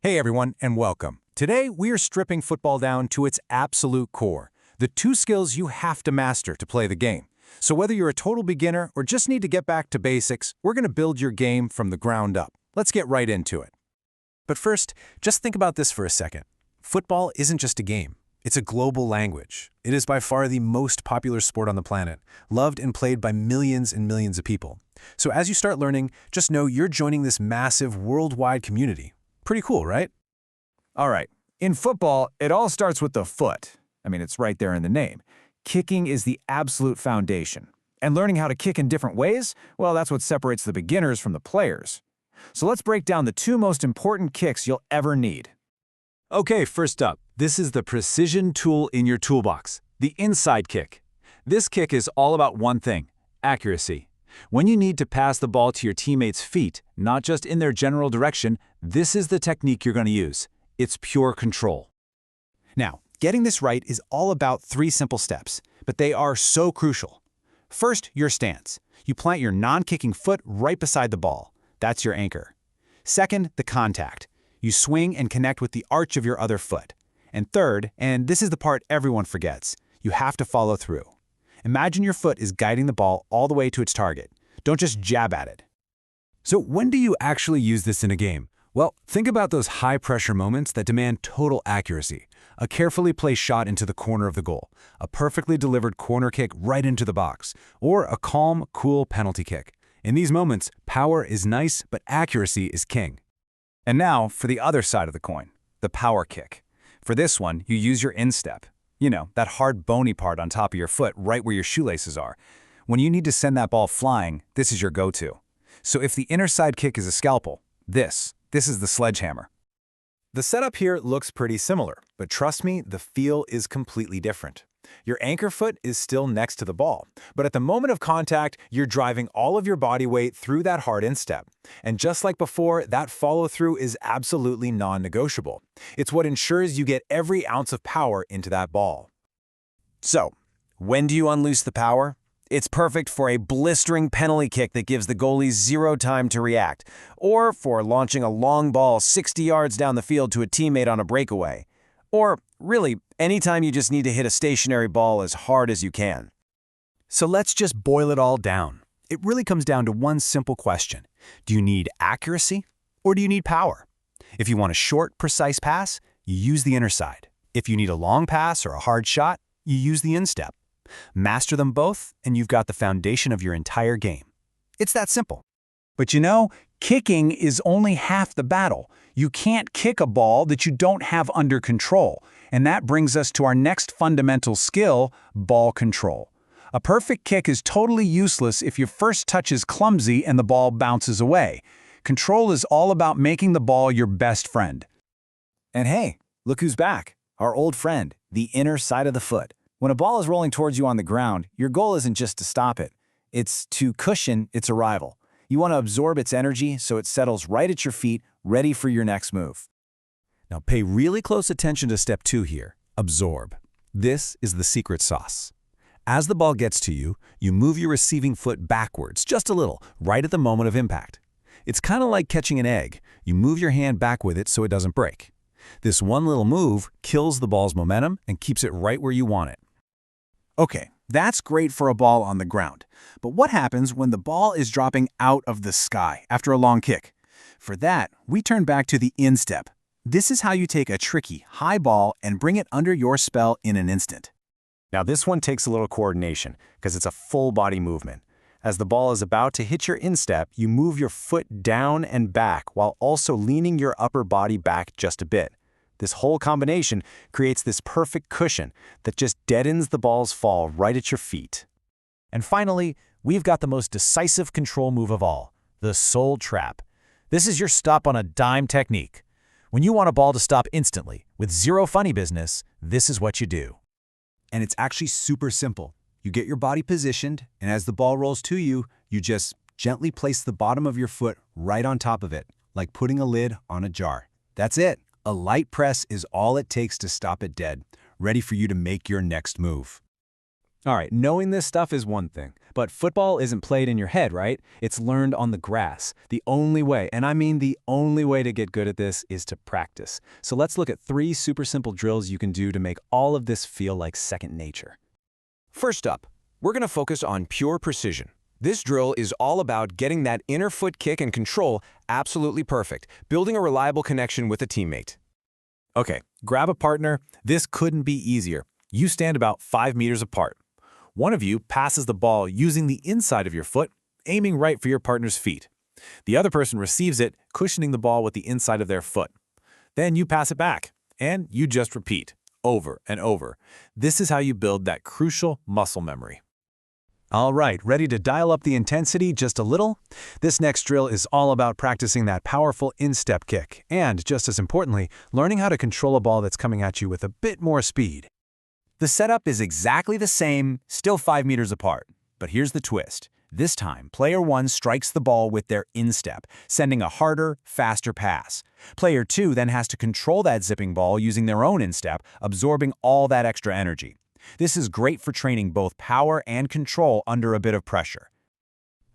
Hey everyone, and welcome. Today, we are stripping football down to its absolute core, the two skills you have to master to play the game. So whether you're a total beginner or just need to get back to basics, we're going to build your game from the ground up. Let's get right into it. But first, just think about this for a second. Football isn't just a game. It's a global language. It is by far the most popular sport on the planet, loved and played by millions and millions of people. So as you start learning, just know you're joining this massive worldwide community. Pretty cool, right? All right. In football, it all starts with the foot. It's right there in the name. Kicking is the absolute foundation. And learning how to kick in different ways, well, that's what separates the beginners from the players. So let's break down the two most important kicks you'll ever need. Okay, first up, this is the precision tool in your toolbox, the inside kick. This kick is all about one thing, accuracy. When you need to pass the ball to your teammates' feet, not just in their general direction, this is the technique you're going to use. It's pure control. Now, getting this right is all about 3 simple steps, but they are so crucial. First, your stance. You plant your non-kicking foot right beside the ball. That's your anchor. Second, the contact. You swing and connect with the arch of your other foot. And third, and this is the part everyone forgets, you have to follow through. Imagine your foot is guiding the ball all the way to its target. Don't just jab at it. So when do you actually use this in a game? Well, think about those high-pressure moments that demand total accuracy. A carefully placed shot into the corner of the goal, a perfectly delivered corner kick right into the box, or a calm, cool penalty kick. In these moments, power is nice, but accuracy is king. And now for the other side of the coin, the power kick. For this one, you use your instep. That hard bony part on top of your foot right where your shoelaces are. When you need to send that ball flying, this is your go-to. So if the inner side kick is a scalpel, this is the sledgehammer. The setup here looks pretty similar, but trust me, the feel is completely different. Your anchor foot is still next to the ball, but at the moment of contact, you're driving all of your body weight through that hard instep. And just like before, that follow-through is absolutely non-negotiable. It's what ensures you get every ounce of power into that ball. So, when do you unloose the power? It's perfect for a blistering penalty kick that gives the goalie 0 time to react, or for launching a long ball 60 yards down the field to a teammate on a breakaway. Or, really, anytime you just need to hit a stationary ball as hard as you can. So let's just boil it all down. It really comes down to one simple question. Do you need accuracy or do you need power? If you want a short, precise pass, you use the inner side. If you need a long pass or a hard shot, you use the instep. Master them both, and you've got the foundation of your entire game. It's that simple. But kicking is only half the battle. You can't kick a ball that you don't have under control. And that brings us to our next fundamental skill, ball control. A perfect kick is totally useless if your first touch is clumsy and the ball bounces away. Control is all about making the ball your best friend. And hey, look who's back. Our old friend, the inner side of the foot. When a ball is rolling towards you on the ground, your goal isn't just to stop it. It's to cushion its arrival. You want to absorb its energy so it settles right at your feet, ready for your next move. Now pay really close attention to step 2 here, absorb. This is the secret sauce. As the ball gets to you, you move your receiving foot backwards just a little, right at the moment of impact. It's kind of like catching an egg. You move your hand back with it so it doesn't break. This one little move kills the ball's momentum and keeps it right where you want it. Okay, that's great for a ball on the ground. But what happens when the ball is dropping out of the sky after a long kick? For that, we turn back to the instep. This is how you take a tricky, high ball and bring it under your spell in an instant. Now this one takes a little coordination because it's a full body movement. As the ball is about to hit your instep, you move your foot down and back while also leaning your upper body back just a bit. This whole combination creates this perfect cushion that just deadens the ball's fall right at your feet. And finally, we've got the most decisive control move of all, the soul trap. This is your stop on a dime technique. When you want a ball to stop instantly, with 0 funny business, this is what you do. And it's actually super simple. You get your body positioned, and as the ball rolls to you, you just gently place the bottom of your foot right on top of it, like putting a lid on a jar. That's it. A light press is all it takes to stop it dead, ready for you to make your next move. All right, knowing this stuff is one thing, But football isn't played in your head, right? It's learned on the grass. The only way, and I mean the only way to get good at this, is to practice. So let's look at 3 super simple drills you can do to make all of this feel like second nature. First up, we're going to focus on pure precision. This drill is all about getting that inner foot kick and control absolutely perfect, building a reliable connection with a teammate. Okay, grab a partner. This couldn't be easier. You stand about 5 meters apart. One of you passes the ball using the inside of your foot, aiming right for your partner's feet. The other person receives it, cushioning the ball with the inside of their foot. Then you pass it back, and you just repeat, over and over. This is how you build that crucial muscle memory. All right, ready to dial up the intensity just a little? This next drill is all about practicing that powerful instep kick and, just as importantly, learning how to control a ball that's coming at you with a bit more speed. The setup is exactly the same, still 5 meters apart. But here's the twist. This time, player 1 strikes the ball with their instep, sending a harder, faster pass. Player 2 then has to control that zipping ball using their own instep, absorbing all that extra energy. This is great for training both power and control under a bit of pressure.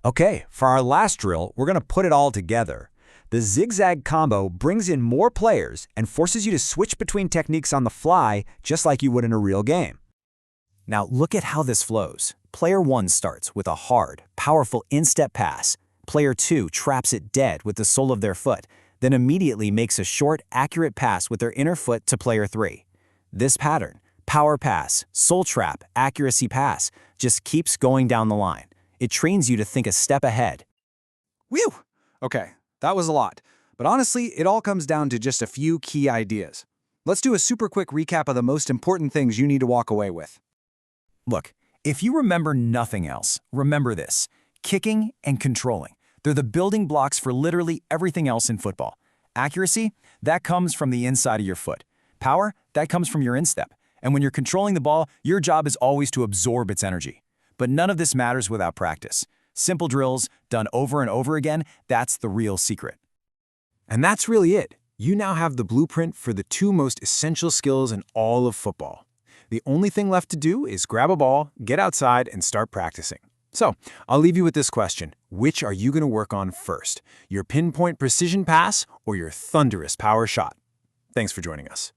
Okay, for our last drill, we're going to put it all together. The zigzag combo brings in more players and forces you to switch between techniques on the fly, just like you would in a real game. Now look at how this flows. Player 1 starts with a hard, powerful instep pass. Player 2 traps it dead with the sole of their foot, then immediately makes a short, accurate pass with their inner foot to player 3. This pattern, power pass, sole trap, accuracy pass, just keeps going down the line. It trains you to think a step ahead. Whew! Okay, that was a lot. But honestly, it all comes down to just a few key ideas. Let's do a super quick recap of the most important things you need to walk away with. Look, if you remember nothing else, remember this. Kicking and controlling. They're the building blocks for literally everything else in football. Accuracy, that comes from the inside of your foot. Power, that comes from your instep. And when you're controlling the ball, your job is always to absorb its energy. But none of this matters without practice. Simple drills, done over and over again, that's the real secret. And that's really it. You now have the blueprint for the 2 most essential skills in all of football. The only thing left to do is grab a ball, get outside, and start practicing. So, I'll leave you with this question. Which are you going to work on first? Your pinpoint precision pass or your thunderous power shot? Thanks for joining us.